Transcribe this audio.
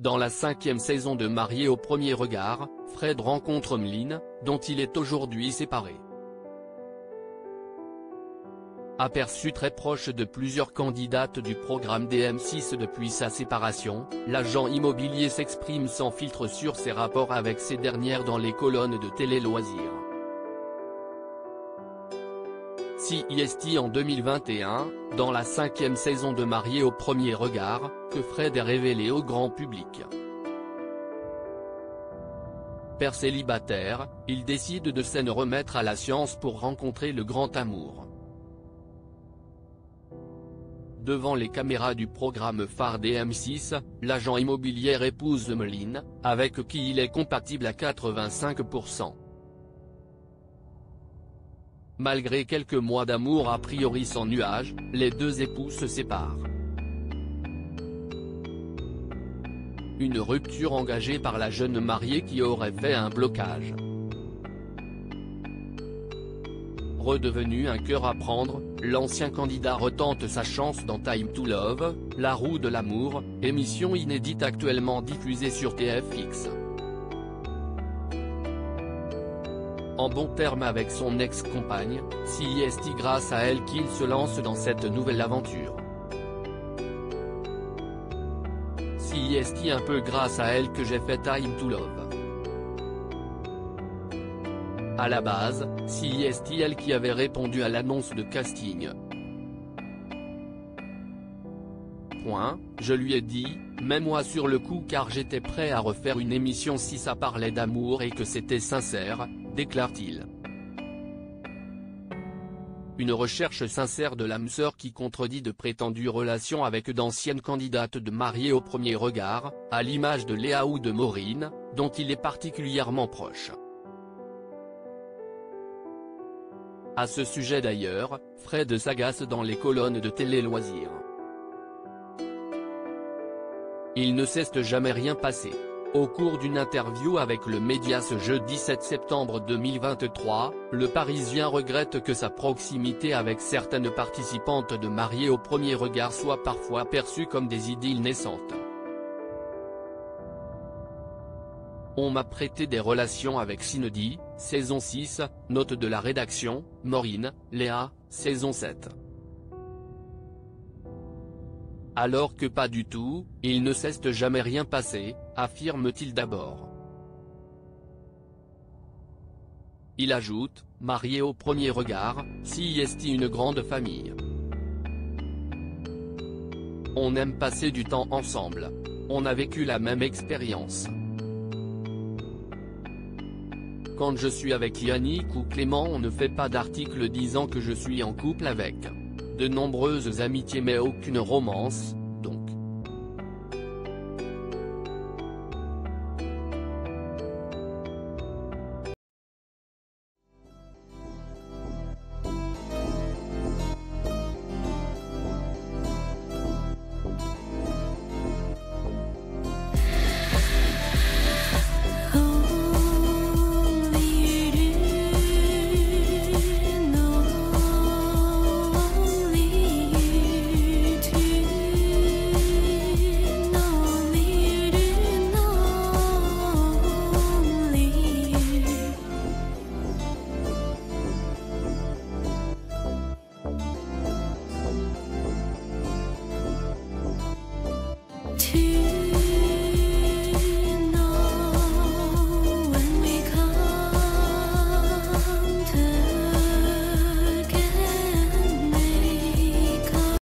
Dans la 5e saison de Marié au premier regard, Fred rencontre Meline, dont il est aujourd'hui séparé. Aperçu très proche de plusieurs candidates du programme d'M6 depuis sa séparation, l'agent immobilier s'exprime sans filtre sur ses rapports avec ces dernières dans les colonnes de Télé Loisirs. CIST en 2021, dans la 5e saison de Marié au premier regard, que Fred est révélé au grand public. Père célibataire, il décide de s'en remettre à la science pour rencontrer le grand amour. Devant les caméras du programme phare d'M6, l'agent immobilier épouse Meline, avec qui il est compatible à 85%. Malgré quelques mois d'amour a priori sans nuage, les deux époux se séparent. Une rupture engagée par la jeune mariée qui aurait fait un blocage. Redevenu un cœur à prendre, l'ancien candidat retente sa chance dans Time to Love, La roue de l'amour, émission inédite actuellement diffusée sur TFX. En bon terme avec son ex-compagne, CIST grâce à elle qu'il se lance dans cette nouvelle aventure. CIST un peu grâce à elle que j'ai fait Time to Love. À la base, CIST elle qui avait répondu à l'annonce de casting. Je lui ai dit, mets-moi sur le coup car j'étais prêt à refaire une émission si ça parlait d'amour et que c'était sincère, déclare-t-il. Une recherche sincère de l'âme sœur qui contredit de prétendues relations avec d'anciennes candidates de Marié au premier regard, à l'image de Léa ou de Maureen, dont il est particulièrement proche. À ce sujet d'ailleurs, Fred s'agace dans les colonnes de Télé Loisirs. Il ne s'est jamais rien passé. Au cours d'une interview avec le média ce jeudi 7 septembre 2023, le Parisien regrette que sa proximité avec certaines participantes de Marié au premier regard soit parfois perçue comme des idylles naissantes. On m'a prêté des relations avec Cindy, saison 6, note de la rédaction, Maureen, Léa, saison 7. Alors que pas du tout, il ne s'est jamais rien passé, affirme-t-il d'abord. Il ajoute, Marié au premier regard, CIST une grande famille. On aime passer du temps ensemble. On a vécu la même expérience. Quand je suis avec Yannick ou Clément on ne fait pas d'article disant que je suis en couple avec. De nombreuses amitiés mais aucune romance, donc. To